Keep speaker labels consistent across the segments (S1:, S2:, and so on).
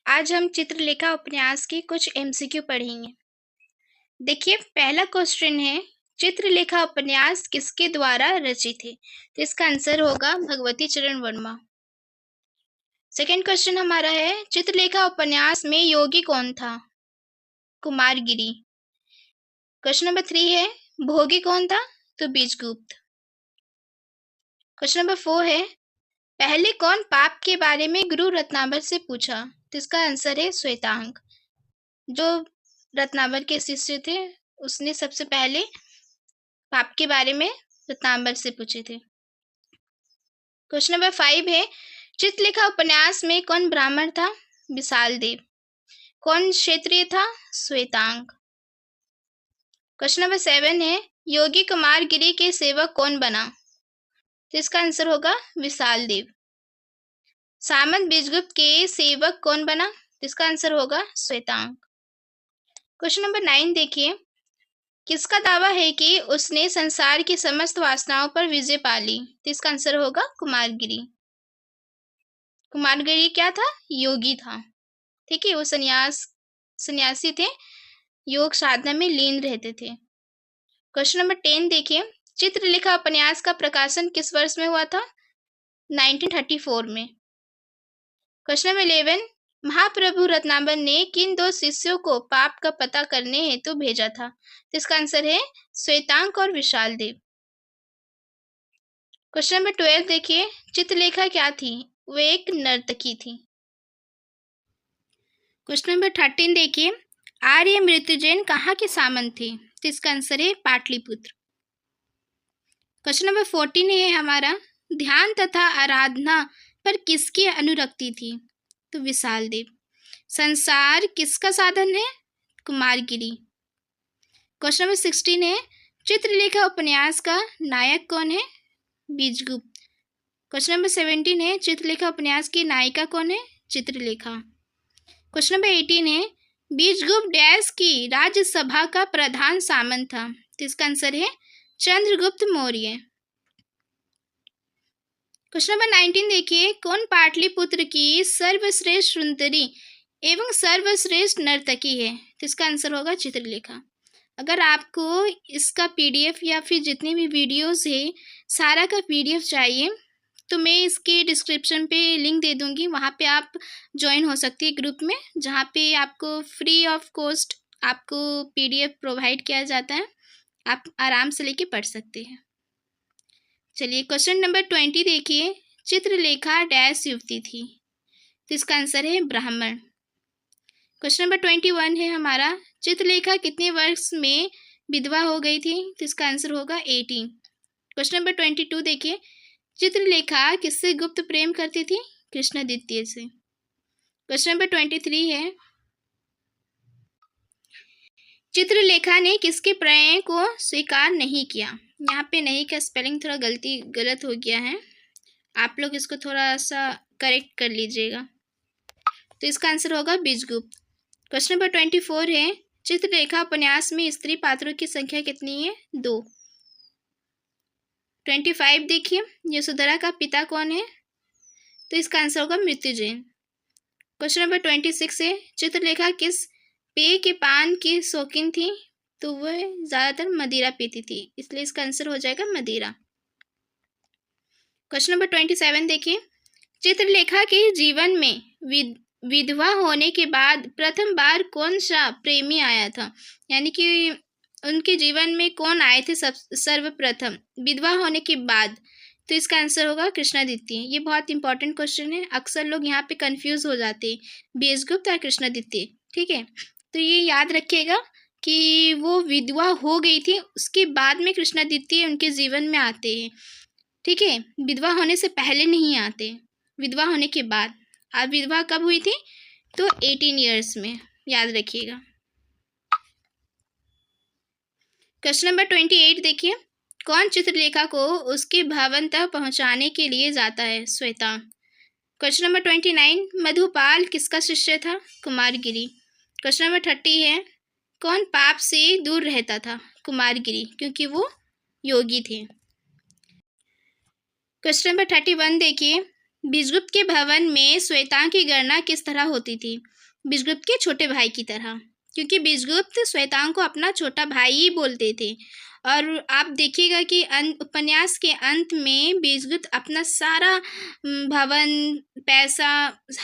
S1: आज हम चित्रलेखा उपन्यास के कुछ एमसीक्यू पढ़ेंगे। देखिए, पहला क्वेश्चन है, चित्रलेखा उपन्यास किसके द्वारा रचित है? तो इसका आंसर होगा भगवती चरण वर्मा। सेकंड क्वेश्चन हमारा है, चित्रलेखा उपन्यास में योगी कौन था? कुमारगिरी। क्वेश्चन नंबर 3 है, भोगी कौन था? तो बीजगुप्त। क्वेश्चन नंबर 4 है, पहले कौन पाप के बारे में गुरु रत्नावर से पूछा? तो इसका आंसर है श्वेतांग। जो रत्नावर के शिष्य थे, उसने सबसे पहले पाप के बारे में रत्नावर से पूछे थे। क्वेश्चन नंबर 5 है, चित्रलेखा उपन्यास में कौन ब्राह्मण था? विशाल देव। कौन क्षत्रिय था? श्वेतांग। क्वेश्चन नंबर 7 है, योगी कुमारगिरी के सेवक कौन बना? तो इसका आंसर होगा विशाल देव। सामंत बीजगुप्त के सेवक कौन बना? तो इसका आंसर होगा श्वेतांग। क्वेश्चन नंबर 9 देखिए, किसका दावा है कि उसने संसार की समस्त वासनाओं पर विजय पा ली? तो इसका आंसर होगा कुमारगिरी। कुमारगिरी क्या था? योगी था। ठीक है, वो सन्यासी थे, योग साधना में लीन रहते थे। क्वेश्चन नंबर 10 देखिए, चित्रलेखा उपन्यास का प्रकाशन किस वर्ष में हुआ था? 1934 में। क्वेश्चन नंबर 11, महाप्रभु रत्नावर ने किन दो शिष्यों को पाप का पता करने हेतु भेजा था? तो इसका आंसर है श्वेतांग और विशाल देव। क्वेश्चन नंबर 12 देखिए, चित्रलेखा क्या थी? वो एक नर्तकी थी। क्वेश्चन नंबर 13 देखिए, आर्य मृत्युंजय कहाँ के सामंत थे? तो इसका आंसर है पाटलिपुत्र। क्वेश्चन नंबर 14 है हमारा, ध्यान तथा आराधना पर किसकी अनुरक्ति थी? तो विशाल देव। संसार किसका साधन है? कुमारगिरी। क्वेश्चन नंबर 16 है, चित्रलेखा उपन्यास का नायक कौन है? बीजगुप्त। क्वेश्चन नंबर 17 है, चित्रलेखा उपन्यास की नायिका कौन है? चित्रलेखा। क्वेश्चन नंबर 18 है, बीजगुप्त डैश की राज्यसभा का प्रधान सामंत था? तो इसका आंसर है चंद्रगुप्त मौर्य। क्वेश्चन नंबर 19 देखिए, कौन पाटलिपुत्र की सर्वश्रेष्ठ सुंदरी एवं सर्वश्रेष्ठ नर्तकी है? तो इसका आंसर होगा चित्रलेखा। अगर आपको इसका पीडीएफ या फिर जितनी भी वीडियोस है सारा का पीडीएफ चाहिए तो मैं इसके डिस्क्रिप्शन पे लिंक दे दूंगी, वहाँ पे आप ज्वाइन हो सकती है ग्रुप में, जहाँ पे आपको फ्री ऑफ कॉस्ट आपको पीडीएफ प्रोवाइड किया जाता है, आप आराम से लेके पढ़ सकते हैं। चलिए क्वेश्चन नंबर 20 देखिए, चित्रलेखा डैश युवती थी? तो इसका आंसर है ब्राह्मण। क्वेश्चन नंबर 21 है हमारा, चित्रलेखा कितने वर्ष में विधवा हो गई थी? तो इसका आंसर होगा 18। क्वेश्चन नंबर 22 देखिए, चित्रलेखा किससे गुप्त प्रेम करती थी? कृष्णद्वितीय से। क्वेश्चन नंबर 23 है, चित्रलेखा ने किसके प्रणय को स्वीकार नहीं किया? यहाँ पे नहीं का स्पेलिंग थोड़ा गलत हो गया है, आप लोग इसको थोड़ा सा करेक्ट कर लीजिएगा। तो इसका आंसर होगा बीजगुप्त। क्वेश्चन नंबर 24 है, चित्रलेखा उपन्यास में स्त्री पात्रों की संख्या कितनी है? 2। 25 देखिए, यशोधरा का पिता कौन है? तो इसका आंसर होगा मृत्युंजय। क्वेश्चन नंबर 26 है, चित्रलेखा किस पेय के पान की शौकीन थी? तो वह ज्यादातर मदिरा पीती थी, इसलिए इसका आंसर हो जाएगा मदिरा। क्वेश्चन नंबर 27 देखिए, चित्रलेखा के जीवन में विधवा होने के बाद प्रथम बार कौन सा प्रेमी आया था? यानी कि उनके जीवन में कौन आए थे सर्वप्रथम विधवा होने के बाद? तो इसका आंसर होगा कृष्णद्वितीय। ये बहुत इंपॉर्टेंट क्वेश्चन है, अक्सर लोग यहाँ पे कंफ्यूज हो जाते हैं, बीजगुप्त और कृष्णद्वितीय। ठीक है, तो ये याद रखिएगा कि वो विधवा हो गई थी, उसके बाद में कृष्णद्वितीय उनके जीवन में आते हैं। ठीक है, विधवा होने से पहले नहीं आते, विधवा होने के बाद। आप विधवा कब हुई थी? तो 18 ईयर्स में, याद रखिएगा। क्वेश्चन नंबर 28 देखिए, कौन चित्रलेखा को उसके भवन तक पहुंचाने के लिए जाता है? श्वेता। क्वेश्चन नंबर 29, मधुपाल किसका शिष्य था? कुमारगिरी। क्वेश्चन नंबर 30 है, कौन पाप से दूर रहता था? कुमारगिरी, क्योंकि वो योगी थे। क्वेश्चन नंबर 31 देखिए, विषगुप्त के भवन में श्वेतांग की गणना किस तरह होती थी? विषगुप्त के छोटे भाई की तरह, क्योंकि विषगुप्त श्वेतांग को अपना छोटा भाई ही बोलते थे। और आप देखिएगा कि उपन्यास के अंत में विषगुप्त अपना सारा भवन, पैसा,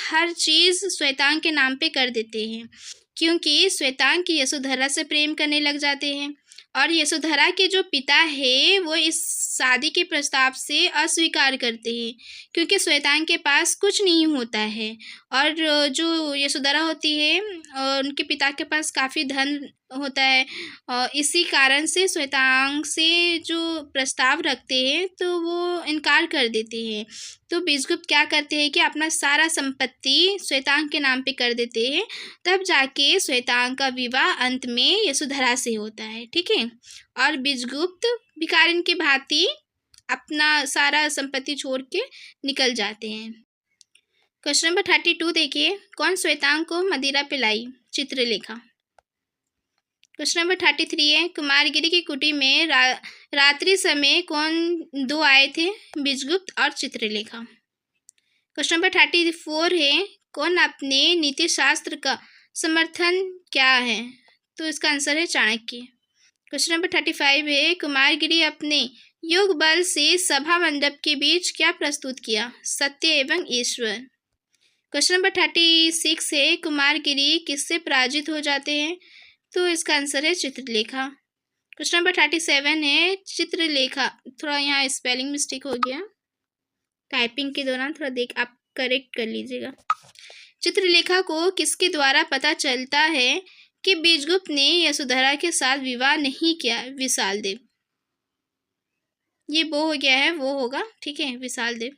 S1: हर चीज़ श्वेतांग के नाम पे कर देते हैं, क्योंकि श्वेतांग की यशोधरा से प्रेम करने लग जाते हैं। और यशोधरा के जो पिता है वो इस शादी के प्रस्ताव से अस्वीकार करते हैं, क्योंकि श्वेतांग के पास कुछ नहीं होता है। और जो यशोधरा होती है उनके पिता के पास काफ़ी धन होता है, और इसी कारण से श्वेतांग से जो प्रस्ताव रखते हैं तो वो इनकार कर देते हैं। तो विषगुप्त क्या करते हैं कि अपना सारा संपत्ति श्वेतांग के नाम पे कर देते हैं, तब जाके श्वेतांग का विवाह अंत में यशोधरा से होता है। ठीक है। और विषगुप्त भिखारिन की भांति अपना सारा संपत्ति छोड़ के निकल जाते हैं। क्वेश्चन नंबर 32 देखिए, कौन श्वेतांग को मदिरा पिलाई? चित्रलेखा। क्वेश्चन नंबर 33 है, कुमारगिरी की कुटी में रात्रि समय कौन दो आए थे? विषगुप्त और चित्रलेखा। क्वेश्चन नंबर 34 है, कौन अपने नीति शास्त्र का समर्थन क्या है? तो इसका आंसर है चाणक्य। क्वेश्चन नंबर 35 है, कुमारगिरी अपने योग बल से सभा मंडप के बीच क्या प्रस्तुत किया? सत्य एवं ईश्वर। क्वेश्चन नंबर 36 है, कुमारगिरी किससे पराजित हो जाते हैं? तो इसका आंसर है चित्रलेखा। क्वेश्चन नंबर 37 है, चित्रलेखा, थोड़ा यहाँ स्पेलिंग मिस्टेक हो गया, टाइपिंग के दौरान थोड़ा देख आप करेक्ट कर लीजिएगा। चित्रलेखा को किसके द्वारा पता चलता है कि विषगुप्त ने यशोधरा के साथ विवाह नहीं किया? विशालदेव। ये वो हो गया है, वो होगा, ठीक है, विशालदेव।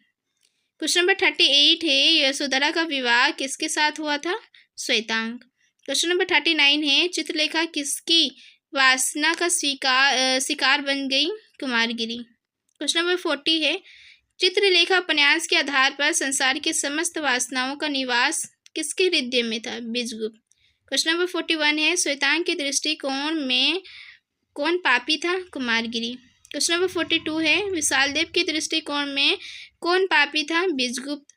S1: क्वेश्चन नंबर 38 है, यशोधरा का विवाह किसके साथ हुआ था? श्वेतांग। क्वेश्चन नंबर 39 है, चित्रलेखा किसकी वासना का शिकार बन गई? कुमारगिरी। क्वेश्चन नंबर 40 है, चित्रलेखा उपन्यास के आधार पर संसार की समस्त वासनाओं का निवास किसके हृदय में था? विषगुप्त। क्वेश्चन नंबर 41 है, श्वेतांग के दृष्टिकोण में कौन पापी था? कुमारगिरी। क्वेश्चन नंबर 42 है, विशालदेव के दृष्टिकोण में कौन पापी था? विषगुप्त।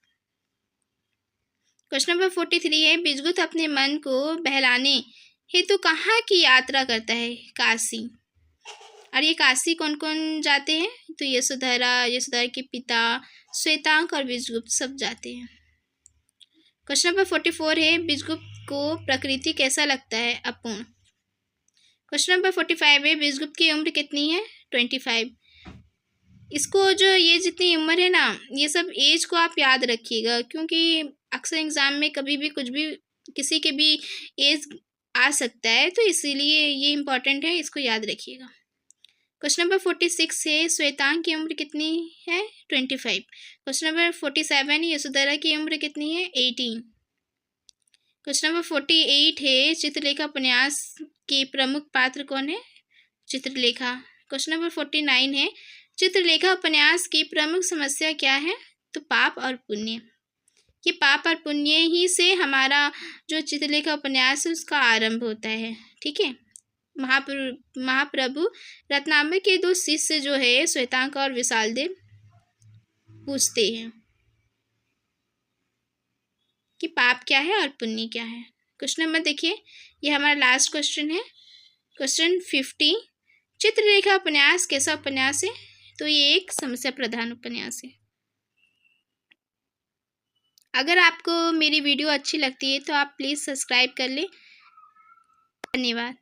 S1: क्वेश्चन नंबर 43 है, विषगुप्त अपने मन को बहलाने हेतु कहाँ की यात्रा करता है? काशी। और ये काशी कौन कौन जाते हैं? तो यशोधरा के पिता, श्वेतांग और विषगुप्त सब जाते हैं। क्वेश्चन नंबर 44 है, विषगुप्त को प्रकृति कैसा लगता है? अपूर्ण। क्वेश्चन नंबर 45 है, विषगुप्त की उम्र कितनी है? 25। इसको जो ये जितनी उम्र है ना, ये सब एज को आप याद रखिएगा, क्योंकि अक्सर एग्जाम में कभी भी कुछ भी किसी के भी एज आ सकता है, तो इसीलिए ये इम्पॉर्टेंट है, इसको याद रखिएगा। क्वेश्चन नंबर 46 है, श्वेतांग की उम्र कितनी है? 25। क्वेश्चन नंबर 47, यशोधरा की उम्र कितनी है? 18। क्वेश्चन नंबर 48 है, चित्रलेखा उपन्यास के प्रमुख पात्र कौन है? चित्रलेखा। क्वेश्चन नंबर 49 है, चित्रलेखा उपन्यास की प्रमुख समस्या क्या है? तो पाप और पुण्य। ये पाप और पुण्य ही से हमारा जो चित्रलेखा उपन्यास है उसका आरंभ होता है। ठीक है। महाप्रभु रत्नाम्बर के दो शिष्य जो है श्वेतांग और विशालदेव पूछते हैं कि पाप क्या है और पुण्य क्या है। क्वेश्चन नंबर देखिए, ये हमारा लास्ट क्वेश्चन है, क्वेश्चन 50। चित्रलेखा उपन्यास कैसा उपन्यास है? तो ये एक समस्या प्रधान उपन्यास है। अगर आपको मेरी वीडियो अच्छी लगती है तो आप प्लीज़ सब्सक्राइब कर लें। धन्यवाद।